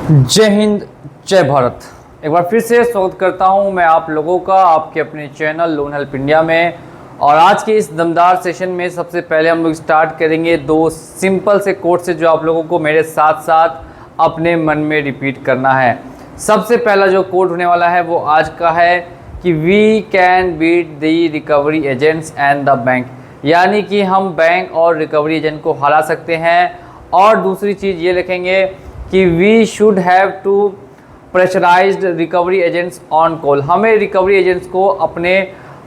जय हिंद, जय भारत। एक बार फिर से स्वागत करता हूं मैं आप लोगों का आपके अपने चैनल लोन हेल्प इंडिया में। और आज के इस दमदार सेशन में सबसे पहले हम लोग स्टार्ट करेंगे दो सिंपल से कोट से जो आप लोगों को मेरे साथ साथ अपने मन में रिपीट करना है। सबसे पहला जो कोट होने वाला है वो आज का है कि we can beat the recovery agents and the bank, यानी कि हम बैंक और रिकवरी एजेंट को हरा सकते हैं। और दूसरी चीज़ ये लिखेंगे कि we should have to pressurized recovery agents on call, हमें रिकवरी एजेंट्स को अपने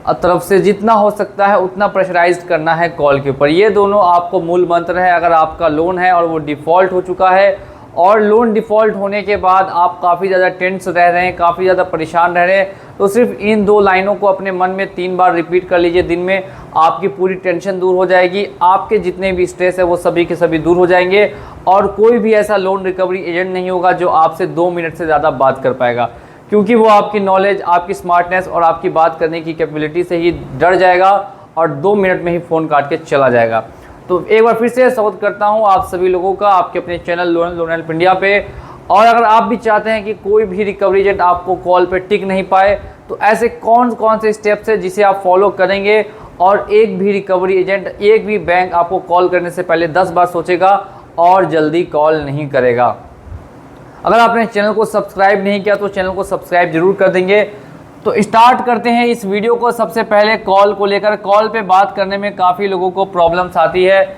तरफ से जितना हो सकता है उतना प्रेशराइज्ड करना है कॉल के ऊपर। ये दोनों आपको मूल मंत्र है। अगर आपका लोन है और वो डिफ़ॉल्ट हो चुका है और लोन डिफ़ॉल्ट होने के बाद आप काफ़ी ज़्यादा टेंस रह रहे हैं, काफ़ी ज़्यादा परेशान रह रहे हैं, तो सिर्फ इन दो लाइनों को अपने मन में 3 बार रिपीट कर लीजिए दिन में। आपकी पूरी टेंशन दूर हो जाएगी, आपके जितने भी स्ट्रेस है वो सभी के सभी दूर हो जाएंगे। और कोई भी ऐसा लोन रिकवरी एजेंट नहीं होगा जो आपसे 2 मिनट से ज़्यादा बात कर पाएगा, क्योंकि वो आपकी नॉलेज, आपकी स्मार्टनेस और आपकी बात करने की कैपेबिलिटी से ही डर जाएगा और 2 मिनट में ही फ़ोन काट के चला जाएगा। तो एक बार फिर से स्वागत करता हूं आप सभी लोगों का आपके अपने चैनल लोन हेल्प इंडिया पे। और अगर आप भी चाहते हैं कि कोई भी रिकवरी एजेंट आपको कॉल पे टिक नहीं पाए, तो ऐसे कौन कौन से स्टेप्स है जिसे आप फॉलो करेंगे और एक भी रिकवरी एजेंट, एक भी बैंक आपको कॉल करने से पहले 10 बार सोचेगा और जल्दी कॉल नहीं करेगा। अगर आपने चैनल को सब्सक्राइब नहीं किया तो चैनल को सब्सक्राइब जरूर कर देंगे। तो स्टार्ट करते हैं इस वीडियो को। सबसे पहले कॉल को लेकर, कॉल पे बात करने में काफ़ी लोगों को प्रॉब्लम्स आती है।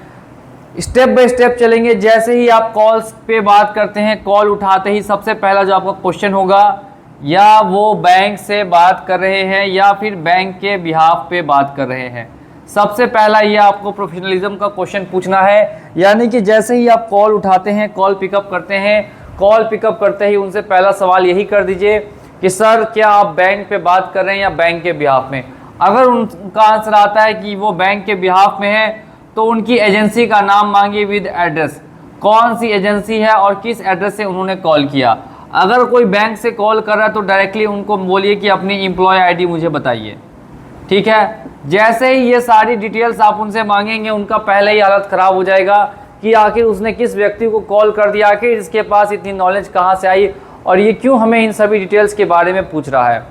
स्टेप बाय स्टेप चलेंगे। जैसे ही आप कॉल्स पे बात करते हैं, कॉल उठाते ही सबसे पहला जो आपका क्वेश्चन होगा, या वो बैंक से बात कर रहे हैं या फिर बैंक के बिहाफ पे बात कर रहे हैं। सबसे पहला ये आपको प्रोफेशनलिज्म का क्वेश्चन पूछना है, यानी कि जैसे ही आप कॉल उठाते हैं, कॉल पिकअप करते हैं, कॉल पिकअप करते ही उनसे पहला सवाल यही कर दीजिए कि सर क्या आप बैंक पे बात कर रहे हैं या बैंक के बिहाफ में। अगर उनका आंसर आता है कि वो बैंक के बिहाफ में है, तो उनकी एजेंसी का नाम मांगिए विद एड्रेस, कौन सी एजेंसी है और किस एड्रेस से उन्होंने कॉल किया। अगर कोई बैंक से कॉल कर रहा है तो डायरेक्टली उनको बोलिए कि अपनी एम्प्लॉय आईडी मुझे बताइए, ठीक है। जैसे ही ये सारी डिटेल्स आप उनसे मांगेंगे, उनका पहले ही हालत ख़राब हो जाएगा कि आखिर उसने किस व्यक्ति को कॉल कर दिया, आखिर इसके पास इतनी नॉलेज कहाँ से आई और ये क्यों हमें इन सभी डिटेल्स के बारे में पूछ रहा है।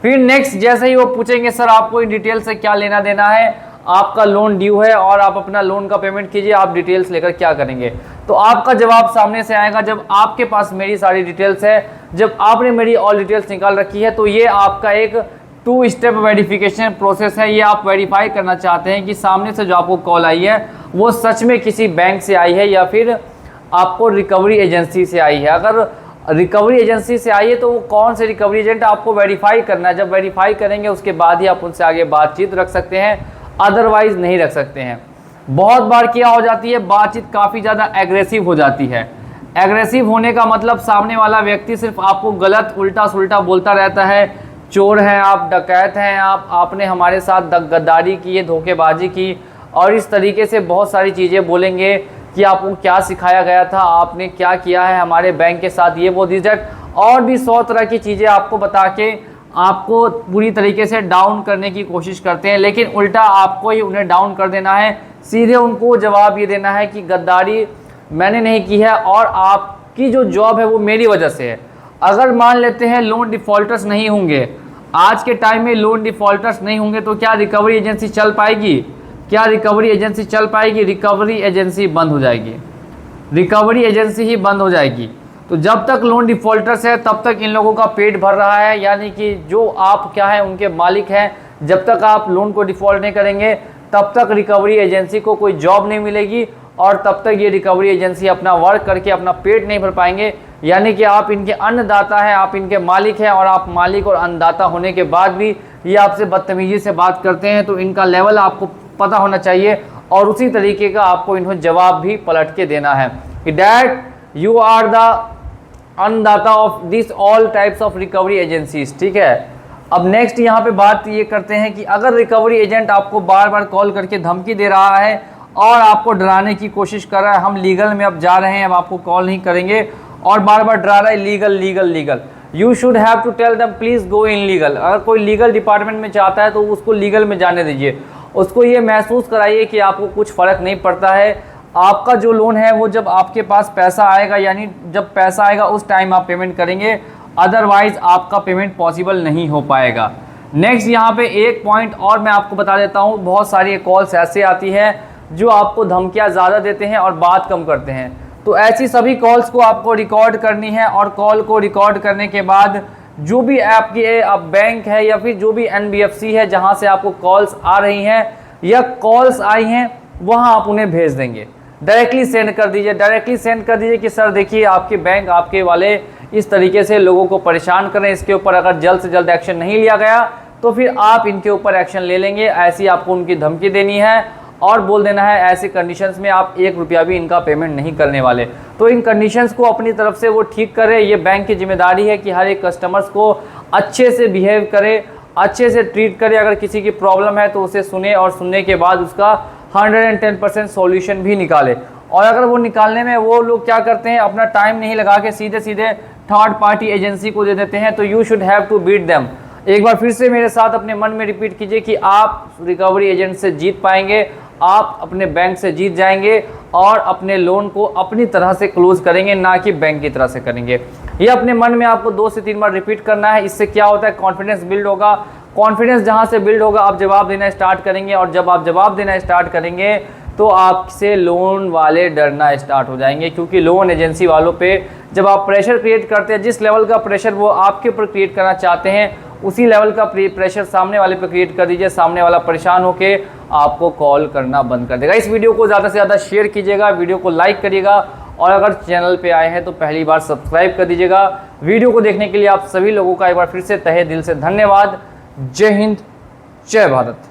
फिर नेक्स्ट जैसे ही वो पूछेंगे सर आपको इन डिटेल से क्या लेना देना है, आपका लोन ड्यू है और आप अपना लोन का पेमेंट कीजिए, आप डिटेल्स लेकर क्या करेंगे। तो आपका जवाब सामने से आएगा जब आपके पास मेरी सारी डिटेल्स है, जब आपने मेरी ऑल डिटेल्स निकाल रखी है। तो ये आपका एक 2 स्टेप वेरिफिकेशन प्रोसेस है। ये आप वेरीफाई करना चाहते हैं कि सामने से जो आपको कॉल आई है वो सच में किसी बैंक से आई है या फिर आपको रिकवरी एजेंसी से आई है। अगर रिकवरी एजेंसी से आई है तो वो कौन से रिकवरी एजेंट आपको वेरीफाई करना है। जब वेरीफाई करेंगे उसके बाद ही आप उनसे आगे बातचीत रख सकते हैं, अदरवाइज नहीं रख सकते हैं। बहुत बार क्या हो जाती है, बातचीत काफ़ी ज़्यादा एग्रेसिव हो जाती है। एग्रेसिव होने का मतलब सामने वाला व्यक्ति सिर्फ आपको गलत उल्टा सुल्टा बोलता रहता है, चोर हैं आप, डकैत हैं आप, आपने हमारे साथ गद्दारी की है, धोखेबाजी की, और इस तरीके से बहुत सारी चीज़ें बोलेंगे कि आपको क्या सिखाया गया था, आपने क्या किया है हमारे बैंक के साथ, ये वो रिजल्ट और भी 100 तरह की चीज़ें आपको बता के आपको पूरी तरीके से डाउन करने की कोशिश करते हैं। लेकिन उल्टा आपको ही उन्हें डाउन कर देना है। सीधे उनको जवाब ये देना है कि गद्दारी मैंने नहीं की है और आपकी जो जॉब है वो मेरी वजह से है। अगर मान लेते हैं लोन डिफ़ॉल्टर्स नहीं होंगे, आज के टाइम में लोन डिफ़ॉल्टर्स नहीं होंगे, तो क्या रिकवरी एजेंसी चल पाएगी? क्या रिकवरी एजेंसी चल पाएगी? रिकवरी एजेंसी बंद हो जाएगी, रिकवरी एजेंसी ही बंद हो जाएगी। तो जब तक लोन डिफ़ॉल्टर्स है तब तक इन लोगों का पेट भर रहा है, यानी कि जो आप क्या है उनके मालिक हैं। जब तक आप लोन को डिफ़ॉल्ट नहीं करेंगे तब तक रिकवरी एजेंसी को कोई जॉब नहीं मिलेगी और तब तक ये रिकवरी एजेंसी अपना वर्क करके अपना पेट नहीं भर पाएंगे। यानी कि आप इनके अन्नदाता हैं, आप इनके मालिक हैं, और आप मालिक और अन्नदाता होने के बाद भी ये आपसे बदतमीजी से बात करते हैं, तो इनका लेवल आपको पता होना चाहिए और उसी तरीके का आपको इन्हें जवाब भी पलट के देना है कि डैट यू आर द अन्नदाता of this all types of recovery agencies, ठीक है। अब नेक्स्ट यहाँ पे बात ये करते हैं कि अगर रिकवरी एजेंट आपको बार बार कॉल करके धमकी दे रहा है और आपको डराने की कोशिश कर रहा है, हम लीगल में अब जा रहे हैं, अब आपको कॉल नहीं करेंगे, और बार बार डरा रहा है legal legal legal, you should have to tell them please go in legal. अगर कोई लीगल डिपार्टमेंट में चाहता है तो उसको लीगल में जाने दीजिए, उसको ये महसूस कराइए कि आपको कुछ फ़र्क नहीं पड़ता है, आपका जो लोन है वो जब आपके पास पैसा आएगा, यानी जब पैसा आएगा उस टाइम आप पेमेंट करेंगे, अदरवाइज आपका पेमेंट पॉसिबल नहीं हो पाएगा। नेक्स्ट यहाँ पे एक पॉइंट और मैं आपको बता देता हूँ, बहुत सारी कॉल्स ऐसे आती है जो आपको धमकियाँ ज़्यादा देते हैं और बात कम करते हैं। तो ऐसी सभी कॉल्स को आपको रिकॉर्ड करनी है और कॉल को रिकॉर्ड करने के बाद जो भी आपकी बैंक है या फिर जो भी NBFC है जहाँ से आपको कॉल्स आ रही हैं या कॉल्स आई हैं, वहाँ आप उन्हें भेज देंगे। डायरेक्टली सेंड कर दीजिए, डायरेक्टली सेंड कर दीजिए कि सर देखिए आपके बैंक आपके वाले इस तरीके से लोगों को परेशान करें, इसके ऊपर अगर जल्द से जल्द एक्शन नहीं लिया गया तो फिर आप इनके ऊपर एक्शन ले लेंगे। ऐसी आपको उनकी धमकी देनी है और बोल देना है ऐसी कंडीशंस में आप 1 रुपया भी इनका पेमेंट नहीं करने वाले। तो इन कंडीशंस को अपनी तरफ से वो ठीक करे। ये बैंक की जिम्मेदारी है कि हर एक कस्टमर्स को अच्छे से बिहेव करे, अच्छे से ट्रीट करे। अगर किसी की प्रॉब्लम है तो उसे सुने और सुनने के बाद उसका 110% सॉल्यूशन भी निकाले। और अगर वो निकालने में वो लोग क्या करते हैं, अपना टाइम नहीं लगा के सीधे सीधे थर्ड पार्टी एजेंसी को दे देते हैं, तो you should have to beat them. एक बार फिर से मेरे साथ अपने मन में रिपीट कीजिए कि आप रिकवरी एजेंट से जीत पाएंगे, आप अपने बैंक से जीत जाएंगे और अपने लोन को अपनी तरह से क्लोज करेंगे, ना कि बैंक की तरह से करेंगे। ये अपने मन में आपको 2 से 3 बार रिपीट करना है। इससे क्या होता है, कॉन्फिडेंस बिल्ड होगा। कॉन्फिडेंस जहाँ से बिल्ड होगा आप जवाब देना स्टार्ट करेंगे, और जब आप जवाब देना स्टार्ट करेंगे तो आपसे लोन वाले डरना स्टार्ट हो जाएंगे। क्योंकि लोन एजेंसी वालों पे जब आप प्रेशर क्रिएट करते हैं, जिस लेवल का प्रेशर वो आपके ऊपर क्रिएट करना चाहते हैं उसी लेवल का प्रेशर सामने वाले पे क्रिएट कर दीजिए। सामने वाला परेशान होके आपको कॉल करना बंद कर देगा। इस वीडियो को ज़्यादा से ज़्यादा शेयर कीजिएगा, वीडियो को लाइक करिएगा, और अगर चैनल पे आए हैं तो पहली बार सब्सक्राइब कर दीजिएगा। वीडियो को देखने के लिए आप सभी लोगों का एक बार फिर से तहे दिल से धन्यवाद। जय हिंद, जय भारत।